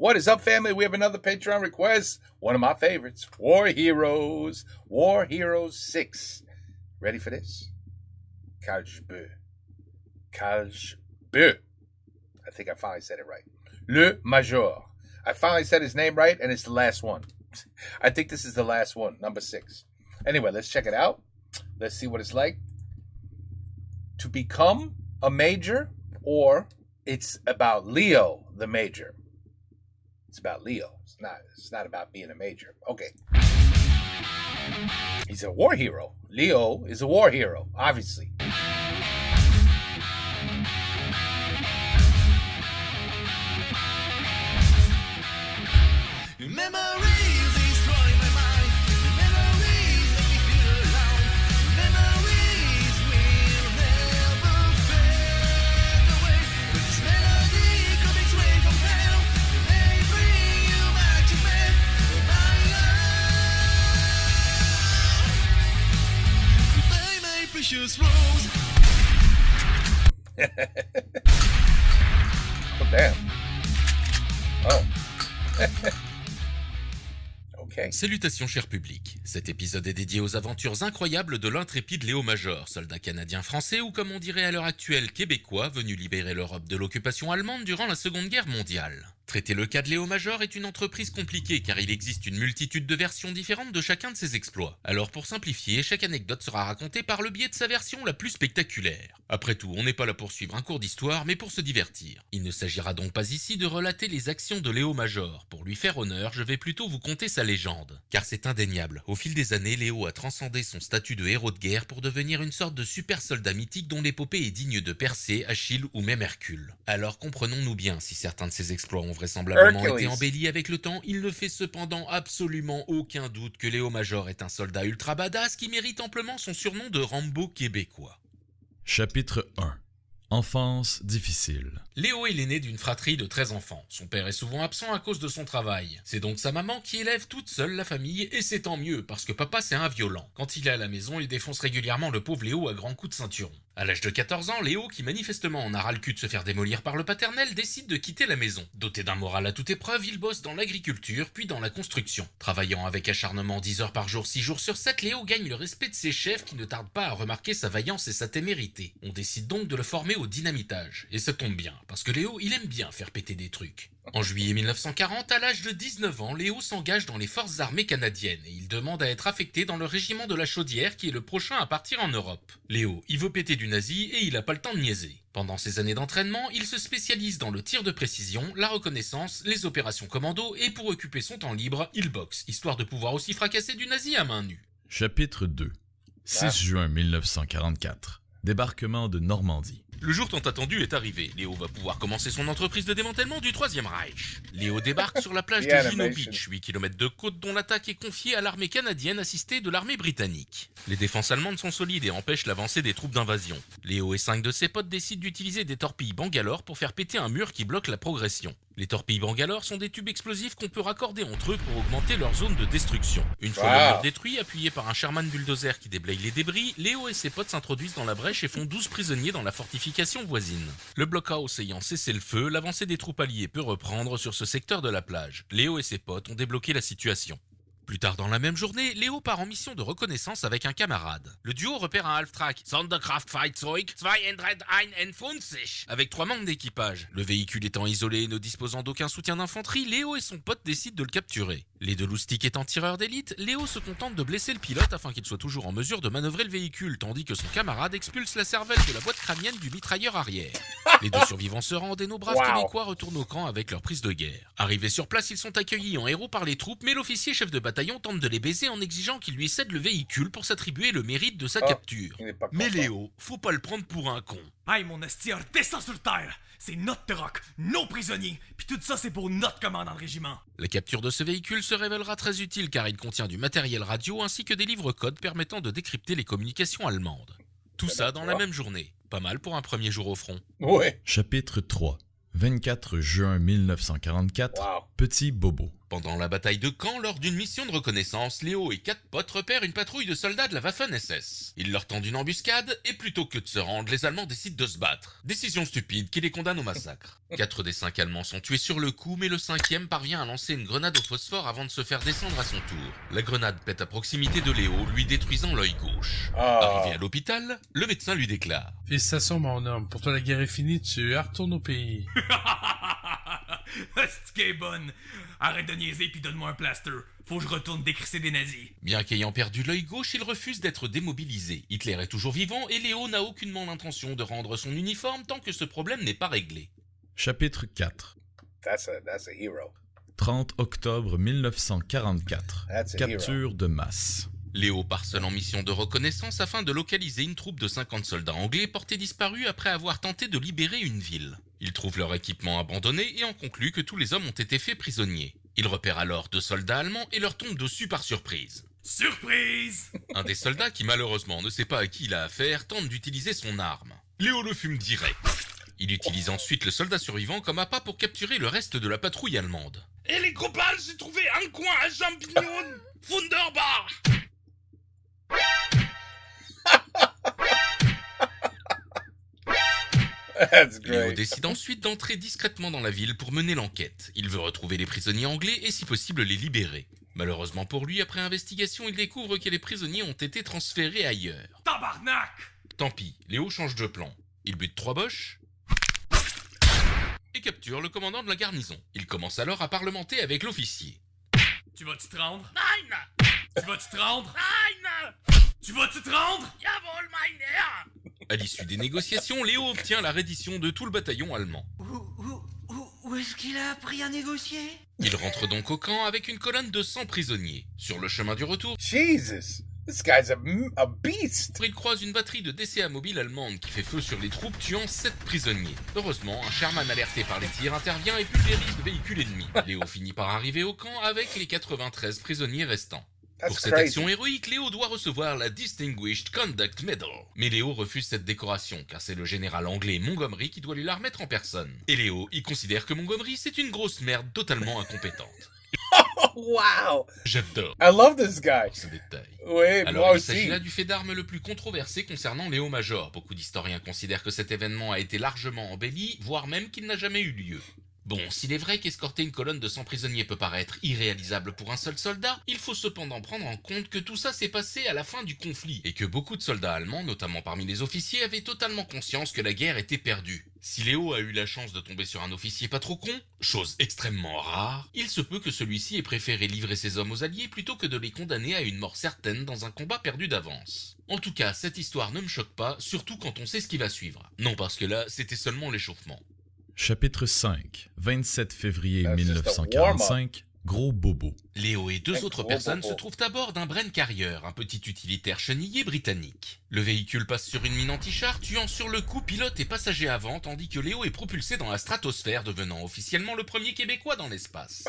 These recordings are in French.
What is up, family? We have another Patreon request. One of my favorites, War Heroes. War Heroes 6. Ready for this? Kalshbeu. Kalshbeu. I think I finally said it right. Le Major. I finally said his name right, and it's the last one. I think this is the last one, number 6. Anyway, let's check it out. Let's see what it's like to become a major, or it's about Leo the Major. It's about Leo. It's not about being a major. Okay. He's a war hero. Leo is a war hero, obviously. Memories destroy my mind. Memories make me feel alone. Memories will never fade away. But this melody coming straight from hell may bring you back to me, my love. My precious rose. Oh, damn. Oh. Okay. Salutations cher public, cet épisode est dédié aux aventures incroyables de l'intrépide Léo Major, soldat canadien-français ou comme on dirait à l'heure actuelle québécois, venu libérer l'Europe de l'occupation allemande durant la Seconde Guerre mondiale. Traiter le cas de Léo Major est une entreprise compliquée car il existe une multitude de versions différentes de chacun de ses exploits. Alors pour simplifier, chaque anecdote sera racontée par le biais de sa version la plus spectaculaire. Après tout, on n'est pas là pour suivre un cours d'histoire mais pour se divertir. Il ne s'agira donc pas ici de relater les actions de Léo Major. Pour lui faire honneur, je vais plutôt vous conter sa légende. Car c'est indéniable, au fil des années, Léo a transcendé son statut de héros de guerre pour devenir une sorte de super soldat mythique dont l'épopée est digne de Persée, Achille ou même Hercule. Alors comprenons-nous bien, si certains de ses exploits ont vraisemblablement été embellis avec le temps, il ne fait cependant absolument aucun doute que Léo Major est un soldat ultra badass qui mérite amplement son surnom de Rambo québécois. Chapitre 1. Enfance difficile. Léo est l'aîné d'une fratrie de 13 enfants. Son père est souvent absent à cause de son travail. C'est donc sa maman qui élève toute seule la famille et c'est tant mieux parce que papa c'est un violent. Quand il est à la maison, il défonce régulièrement le pauvre Léo à grands coups de ceinturon. À l'âge de 14 ans, Léo, qui manifestement en a ras le cul de se faire démolir par le paternel, décide de quitter la maison. Doté d'un moral à toute épreuve, il bosse dans l'agriculture puis dans la construction. Travaillant avec acharnement 10 heures par jour, 6 jours sur 7, Léo gagne le respect de ses chefs qui ne tardent pas à remarquer sa vaillance et sa témérité. On décide donc de le former au dynamitage. Et ça tombe bien, parce que Léo, il aime bien faire péter des trucs. En juillet 1940, à l'âge de 19 ans, Léo s'engage dans les forces armées canadiennes et il demande à être affecté dans le régiment de la Chaudière qui est le prochain à partir en Europe. Léo, il veut péter du nazi et il a pas le temps de niaiser. Pendant ses années d'entraînement, il se spécialise dans le tir de précision, la reconnaissance, les opérations commando et pour occuper son temps libre, il boxe, histoire de pouvoir aussi fracasser du nazi à main nue. Chapitre 2. 6 juin 1944. Débarquement de Normandie. Le jour tant attendu est arrivé. Léo va pouvoir commencer son entreprise de démantèlement du Troisième Reich. Léo débarque sur la plage de Juno Beach, 8 km de côte dont l'attaque est confiée à l'armée canadienne assistée de l'armée britannique. Les défenses allemandes sont solides et empêchent l'avancée des troupes d'invasion. Léo et 5 de ses potes décident d'utiliser des torpilles Bangalore pour faire péter un mur qui bloque la progression. Les torpilles Bangalore sont des tubes explosifs qu'on peut raccorder entre eux pour augmenter leur zone de destruction. Une fois le mur détruit, appuyé par un Sherman bulldozer qui déblaye les débris, Léo et ses potes s'introduisent dans la brèche et font 12 prisonniers dans la fortification voisine. Le blockhouse ayant cessé le feu, l'avancée des troupes alliées peut reprendre sur ce secteur de la plage. Léo et ses potes ont débloqué la situation. Plus tard dans la même journée, Léo part en mission de reconnaissance avec un camarade. Le duo repère un Halftrack Sonderkraftfahrzeug 251 avec 3 membres d'équipage. Le véhicule étant isolé et ne disposant d'aucun soutien d'infanterie, Léo et son pote décident de le capturer. Les deux loustiques étant tireurs d'élite, Léo se contente de blesser le pilote afin qu'il soit toujours en mesure de manœuvrer le véhicule, tandis que son camarade expulse la cervelle de la boîte crânienne du mitrailleur arrière. Les deux survivants se rendent et nos braves Québécois retournent au camp avec leur prise de guerre. Arrivés sur place, ils sont accueillis en héros par les troupes, mais l'officier chef de bataillon tente de les baiser en exigeant qu'ils lui cèdent le véhicule pour s'attribuer le mérite de sa capture. Mais Léo, faut pas le prendre pour un con. Hey mon esti, descends sur terre! C'est notre troc, nos prisonniers, puis tout ça c'est pour notre commandant de régiment. La capture de ce véhicule se révélera très utile car il contient du matériel radio ainsi que des livres codes permettant de décrypter les communications allemandes. Tout ça dans la même journée. Pas mal pour un premier jour au front. Ouais. Chapitre 3. 24 juin 1944. Petit Bobo. Pendant la bataille de Caen, lors d'une mission de reconnaissance, Léo et 4 potes repèrent une patrouille de soldats de la Waffen-SS. Ils leur tendent une embuscade et plutôt que de se rendre, les Allemands décident de se battre. Décision stupide qui les condamne au massacre. 4 des 5 Allemands sont tués sur le coup, mais le 5e parvient à lancer une grenade au phosphore avant de se faire descendre à son tour. La grenade pète à proximité de Léo, lui détruisant l'œil gauche. Arrivé à l'hôpital, le médecin lui déclare: Félicitations, mon homme. Pour toi, la guerre est finie, tu retournes au pays. C'est qu'elle est bonne. Arrête de niaiser puis donne-moi un plaster. Faut que je retourne décrisser des nazis. Bien qu'ayant perdu l'œil gauche, il refuse d'être démobilisé. Hitler est toujours vivant et Léo n'a aucunement l'intention de rendre son uniforme tant que ce problème n'est pas réglé. Chapitre 4. That's a hero. 30 octobre 1944. That's a Capture de masse. Léo part seul en mission de reconnaissance afin de localiser une troupe de 50 soldats anglais portés disparus après avoir tenté de libérer une ville. Il trouve leur équipement abandonné et en conclut que tous les hommes ont été faits prisonniers. Il repère alors 2 soldats allemands et leur tombe dessus par surprise. Surprise! Un des soldats, qui malheureusement ne sait pas à qui il a affaire, tente d'utiliser son arme. Léo le fume direct. Il utilise ensuite le soldat survivant comme appât pour capturer le reste de la patrouille allemande. Et les copains, j'ai trouvé un coin à champignons Wunderbar. That's Léo great. décide ensuite d'entrer discrètement dans la ville pour mener l'enquête. Il veut retrouver les prisonniers anglais et si possible les libérer. Malheureusement pour lui, après investigation, il découvre que les prisonniers ont été transférés ailleurs. Tabarnak! Tant pis, Léo change de plan. Il bute 3 boches et capture le commandant de la garnison. Il commence alors à parlementer avec l'officier. Tu vas-tu te rendre? Nein! Tu vas-tu te rendre? Nein! Tu vas-tu te rendre? Jawohl, mein Herr! À l'issue des négociations, Léo obtient la reddition de tout le bataillon allemand. Où est-ce qu'il a appris à négocier? Il rentre donc au camp avec une colonne de 100 prisonniers. Sur le chemin du retour, Jesus, this guy's a beast. il croise une batterie de DCA mobile allemande qui fait feu sur les troupes, tuant 7 prisonniers. Heureusement, un Sherman alerté par les tirs intervient et pulvérise le véhicule ennemi. Léo finit par arriver au camp avec les 93 prisonniers restants. Pour That's cette crazy. action héroïque, Léo doit recevoir la Distinguished Conduct Medal. Mais Léo refuse cette décoration, car c'est le général anglais Montgomery qui doit lui la remettre en personne. Et Léo, il considère que Montgomery, c'est une grosse merde totalement incompétente. Oh, wow. J'adore I love this guy. ce détail. Oui, Alors, moi il s'agit aussi. là du fait d'armes le plus controversé concernant Léo Major. Beaucoup d'historiens considèrent que cet événement a été largement embelli, voire même qu'il n'a jamais eu lieu. Bon, s'il est vrai qu'escorter une colonne de 100 prisonniers peut paraître irréalisable pour un seul soldat, il faut cependant prendre en compte que tout ça s'est passé à la fin du conflit, et que beaucoup de soldats allemands, notamment parmi les officiers, avaient totalement conscience que la guerre était perdue. Si Léo a eu la chance de tomber sur un officier pas trop con, chose extrêmement rare, il se peut que celui-ci ait préféré livrer ses hommes aux alliés plutôt que de les condamner à une mort certaine dans un combat perdu d'avance. En tout cas, cette histoire ne me choque pas, surtout quand on sait ce qui va suivre. Non, parce que là, c'était seulement l'échauffement. Chapitre 5. 27 février That's just a 1945. Gros bobo. Léo et 2 Un autres gros personnes bobo. se trouvent à bord d'un Bren Carrier, un petit utilitaire chenillé britannique. Le véhicule passe sur une mine anti-char, tuant sur le coup pilote et passager avant, tandis que Léo est propulsé dans la stratosphère, devenant officiellement le premier Québécois dans l'espace.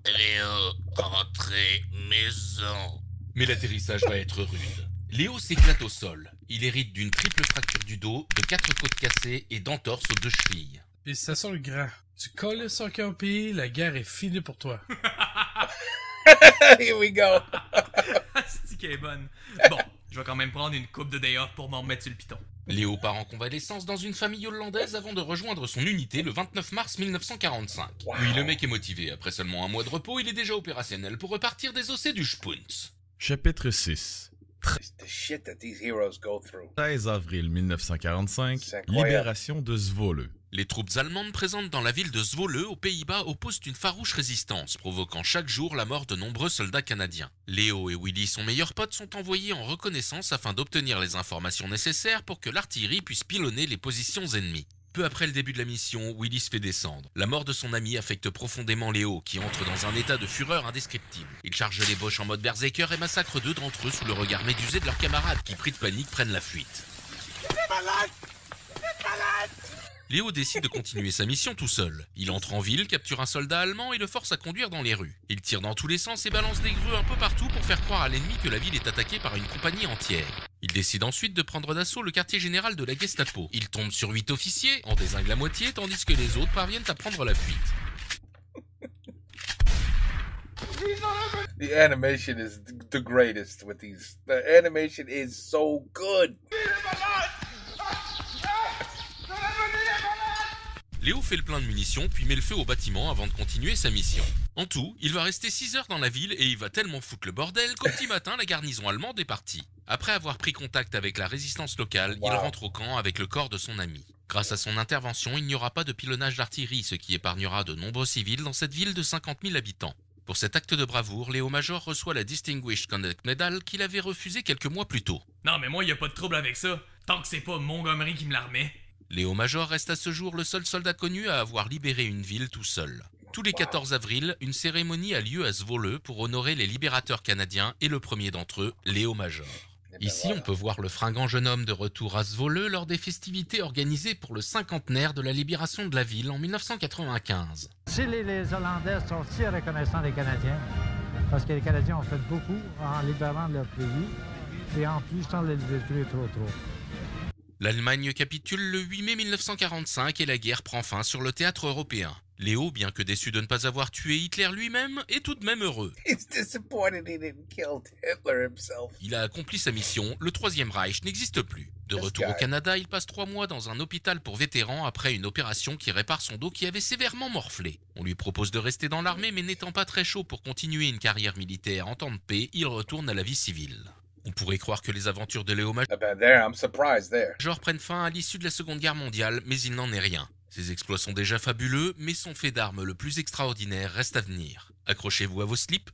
Léo, rentrez maison. Mais l'atterrissage va être rude. Léo s'éclate au sol. Il hérite d'une triple fracture du dos, de 4 côtes cassées et d'entorse aux 2 chevilles. Félicitations, le grand. Tu colles son cœur au pays, la guerre est finie pour toi. Here we go. C'est qu'elle est bonne. Bon, je vais quand même prendre une coupe de day off pour m'en remettre sur le piton. Léo part en convalescence dans une famille hollandaise avant de rejoindre son unité le 29 mars 1945. Wow. Oui, le mec est motivé. Après seulement un mois de repos, il est déjà opérationnel pour repartir des ossets du Spunz. Chapitre 6. The shit that these heroes go through. 13 avril 1945. C'est incroyable. Libération de Zwolle. Les troupes allemandes présentes dans la ville de Zwolle, aux Pays-Bas, opposent une farouche résistance, provoquant chaque jour la mort de nombreux soldats canadiens. Léo et Willy, son meilleur pote, sont envoyés en reconnaissance afin d'obtenir les informations nécessaires pour que l'artillerie puisse pilonner les positions ennemies. Peu après le début de la mission, Willy se fait descendre. La mort de son ami affecte profondément Léo, qui entre dans un état de fureur indescriptible. Il charge les Boches en mode berserker et massacre 2 d'entre eux sous le regard médusé de leurs camarades qui, pris de panique, prennent la fuite. Léo décide de continuer sa mission tout seul. Il entre en ville, capture un soldat allemand et le force à conduire dans les rues. Il tire dans tous les sens et balance des grues un peu partout pour faire croire à l'ennemi que la ville est attaquée par une compagnie entière. Il décide ensuite de prendre d'assaut le quartier général de la Gestapo. Il tombe sur 8 officiers, en dézingue la moitié, tandis que les autres parviennent à prendre la fuite. The animation is the greatest with these. The animation is so good. Léo fait le plein de munitions puis met le feu au bâtiment avant de continuer sa mission. En tout, il va rester 6 heures dans la ville et il va tellement foutre le bordel qu'au petit matin, la garnison allemande est partie. Après avoir pris contact avec la résistance locale, il rentre au camp avec le corps de son ami. Grâce à son intervention, il n'y aura pas de pilonnage d'artillerie, ce qui épargnera de nombreux civils dans cette ville de 50 000 habitants. Pour cet acte de bravoure, Léo Major reçoit la Distinguished Conduct Medal qu'il avait refusée quelques mois plus tôt. Non, mais moi, y a pas de trouble avec ça. Tant que c'est pas Montgomery qui me la remet. Léo Major reste à ce jour le seul soldat connu à avoir libéré une ville tout seul. Tous les 14 avril, une cérémonie a lieu à Zwolle pour honorer les libérateurs canadiens et le premier d'entre eux, Léo Major. Ici, on peut voir le fringant jeune homme de retour à Zwolle lors des festivités organisées pour le cinquantenaire de la libération de la ville en 1995. Si les Hollandais sont si reconnaissants des Canadiens, parce que les Canadiens ont fait beaucoup en libérant leur pays, et en plus sans les détruire trop. L'Allemagne capitule le 8 mai 1945 et la guerre prend fin sur le théâtre européen. Léo, bien que déçu de ne pas avoir tué Hitler lui-même, est tout de même heureux. He's disappointed he didn't kill Hitler himself. Il a accompli sa mission, le Troisième Reich n'existe plus. De retour au Canada, il passe 3 mois dans un hôpital pour vétérans après une opération qui répare son dos qui avait sévèrement morflé. On lui propose de rester dans l'armée, mais n'étant pas très chaud pour continuer une carrière militaire en temps de paix, il retourne à la vie civile. On pourrait croire que les aventures de Léo Major prennent fin à l'issue de la Seconde Guerre mondiale, mais il n'en est rien. Ses exploits sont déjà fabuleux, mais son fait d'armes le plus extraordinaire reste à venir. Accrochez-vous à vos slips,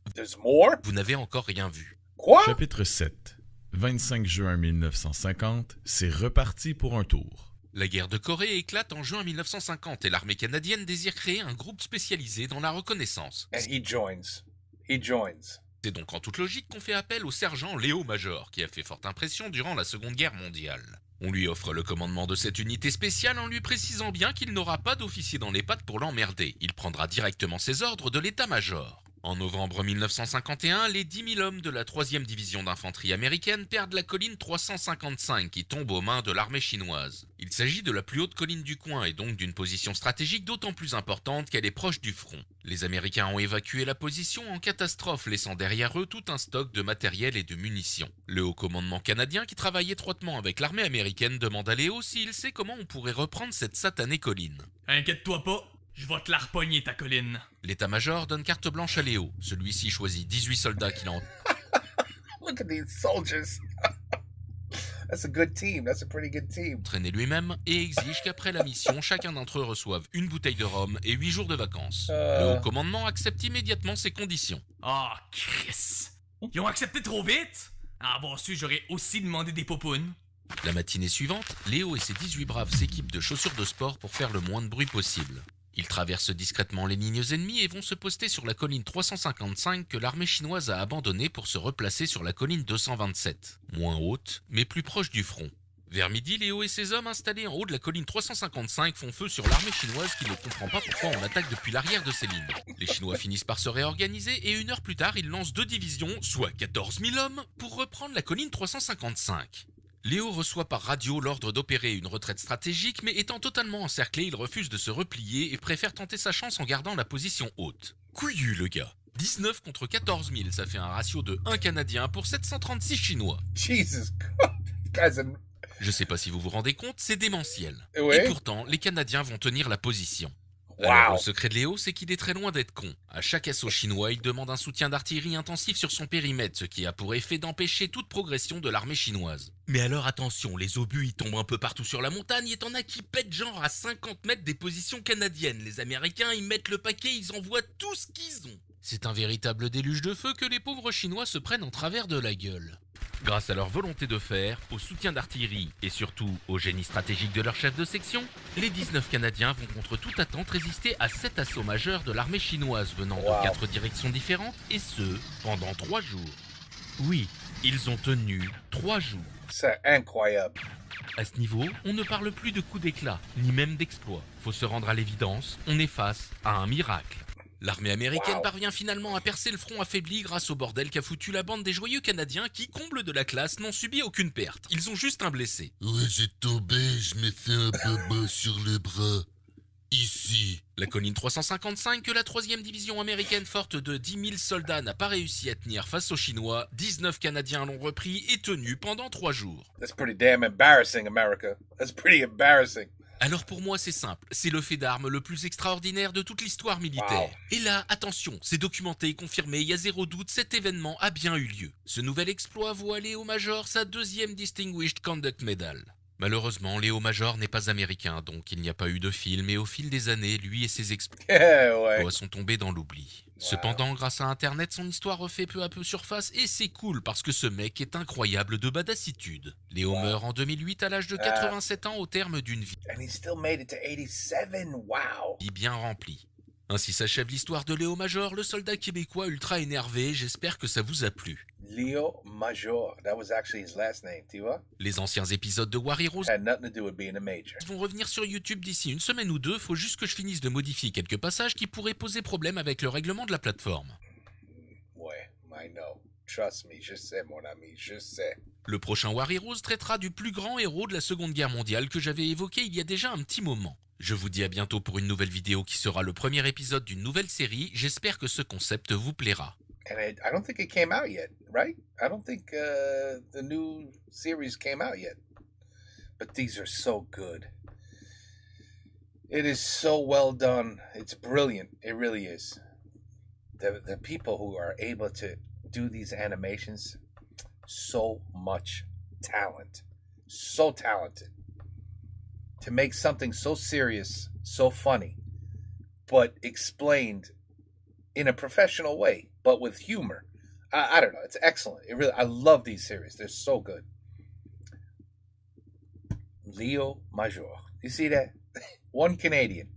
vous n'avez encore rien vu. Quoi? Chapitre 7. 25 juin 1950, c'est reparti pour un tour. La guerre de Corée éclate en juin 1950 et l'armée canadienne désire créer un groupe spécialisé dans la reconnaissance. And he joins. C'est donc en toute logique qu'on fait appel au sergent Léo Major, qui a fait forte impression durant la Seconde Guerre mondiale. On lui offre le commandement de cette unité spéciale en lui précisant bien qu'il n'aura pas d'officier dans les pattes pour l'emmerder. Il prendra directement ses ordres de l'état-major. En novembre 1951, les 10 000 hommes de la 3e division d'infanterie américaine perdent la colline 355 qui tombe aux mains de l'armée chinoise. Il s'agit de la plus haute colline du coin et donc d'une position stratégique d'autant plus importante qu'elle est proche du front. Les Américains ont évacué la position en catastrophe, laissant derrière eux tout un stock de matériel et de munitions. Le haut commandement canadien, qui travaille étroitement avec l'armée américaine, demande à Léo s'il sait comment on pourrait reprendre cette satanée colline. Inquiète-toi pas, je vais te la repogner ta colline. L'état-major donne carte blanche à Léo. Celui-ci choisit 18 soldats qu'il en... Look at these soldiers. That's a good team. That's a pretty good team. Entraîné lui-même et exige qu'après la mission, chacun d'entre eux reçoive une bouteille de rhum et 8 jours de vacances. Le haut commandement accepte immédiatement ces conditions. Ah, Chris. Ils ont accepté trop vite? À avoir su, j'aurais aussi demandé des popounes. La matinée suivante, Léo et ses 18 braves s'équipent de chaussures de sport pour faire le moins de bruit possible. Ils traversent discrètement les lignes ennemies et vont se poster sur la colline 355 que l'armée chinoise a abandonnée pour se replacer sur la colline 227, moins haute, mais plus proche du front. Vers midi, Léo et ses hommes installés en haut de la colline 355 font feu sur l'armée chinoise qui ne comprend pas pourquoi on attaque depuis l'arrière de ces lignes. Les Chinois finissent par se réorganiser et 1 heure plus tard, ils lancent 2 divisions, soit 14 000 hommes, pour reprendre la colline 355. Léo reçoit par radio l'ordre d'opérer une retraite stratégique, mais étant totalement encerclé, il refuse de se replier et préfère tenter sa chance en gardant la position haute. Couillu le gars. 19 contre 14 000, ça fait un ratio de 1 Canadien pour 736 Chinois. Jesus Christ. Je sais pas si vous vous rendez compte, c'est démentiel. Oui. Et pourtant, les Canadiens vont tenir la position. Wow. Alors, le secret de Léo, c'est qu'il est très loin d'être con. À chaque assaut chinois, il demande un soutien d'artillerie intensif sur son périmètre, ce qui a pour effet d'empêcher toute progression de l'armée chinoise. Mais alors attention, les obus ils tombent un peu partout sur la montagne et t'en as qui pètent genre à 50 mètres des positions canadiennes. Les Américains, ils mettent le paquet, ils envoient tout ce qu'ils ont. C'est un véritable déluge de feu que les pauvres Chinois se prennent en travers de la gueule. Grâce à leur volonté de fer, au soutien d'artillerie et surtout au génie stratégique de leur chef de section, les 19 Canadiens vont contre toute attente résister à 7 assauts majeurs de l'armée chinoise venant de 4 directions différentes et ce, pendant 3 jours. Oui, ils ont tenu 3 jours. C'est incroyable. À ce niveau, on ne parle plus de coups d'éclat, ni même d'exploit. Faut se rendre à l'évidence, on est face à un miracle. L'armée américaine parvient finalement à percer le front affaibli grâce au bordel qu'a foutu la bande des joyeux Canadiens qui, comble de la classe, n'ont subi aucune perte. Ils ont juste un blessé. Ouais, j'ai tombé, je m'ai fait un bobo sur le bras. Ici, la colline 355 que la 3e division américaine forte de 10 000 soldats n'a pas réussi à tenir face aux Chinois, 19 Canadiens l'ont repris et tenu pendant 3 jours. That's pretty damn embarrassing, America. That's pretty embarrassing. Alors pour moi c'est simple, c'est le fait d'armes le plus extraordinaire de toute l'histoire militaire. Wow. Et là, attention, c'est documenté et confirmé, il y a zéro doute, cet événement a bien eu lieu. Ce nouvel exploit vaut à Léo Major sa 2e Distinguished Conduct Medal. Malheureusement, Léo Major n'est pas américain, donc il n'y a pas eu de film, et au fil des années, lui et ses exploits Ouais. sont tombés dans l'oubli. Cependant, grâce à Internet, son histoire refait peu à peu surface, et c'est cool parce que ce mec est incroyable de badassitude. Léo meurt en 2008 à l'âge de 87 ans au terme d'une vie And he still made it to 87. Wow. bien remplie. Ainsi s'achève l'histoire de Léo Major, le soldat québécois ultra énervé, j'espère que ça vous a plu. Leo Major. That was actually his last name, tu vois? Les anciens épisodes de War Heroes Had nothing to do with being a major. vont revenir sur YouTube d'ici une semaine ou deux, faut juste que je finisse de modifier quelques passages qui pourraient poser problème avec le règlement de la plateforme. Ouais, I know. Trust me, je sais, mon ami, je sais. Le prochain War Heroes traitera du plus grand héros de la Seconde Guerre mondiale que j'avais évoqué il y a déjà un petit moment. Je vous dis à bientôt pour une nouvelle vidéo qui sera le premier épisode d'une nouvelle série, j'espère que ce concept vous plaira. And I don't think it came out yet, right? I don't think the new series came out yet. But these are so good. It is so well done. It's brilliant. It really is. The people who are able to do these animations, so much talent. So talented. To make something so serious, so funny, but explained in a professional way, but with humor. I don't know. It's excellent. I love these series. They're so good. Leo Major. You see that? One Canadian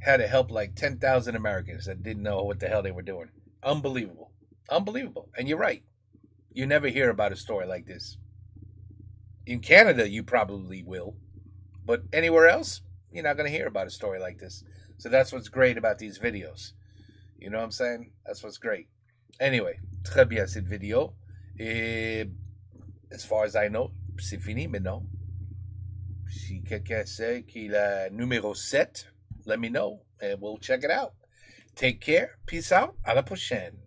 had to help like 10,000 Americans that didn't know what the hell they were doing. Unbelievable. Unbelievable. And you're right. You never hear about a story like this. In Canada, you probably will. But anywhere else, you're not going to hear about a story like this. So that's what's great about these videos. You know what I'm saying? That's what's great. Anyway, très bien cette vidéo. Et as far as I know, c'est fini maintenant. Si quelqu'un sait qu'il a numéro 7, let me know and we'll check it out. Take care. Peace out. À la prochaine.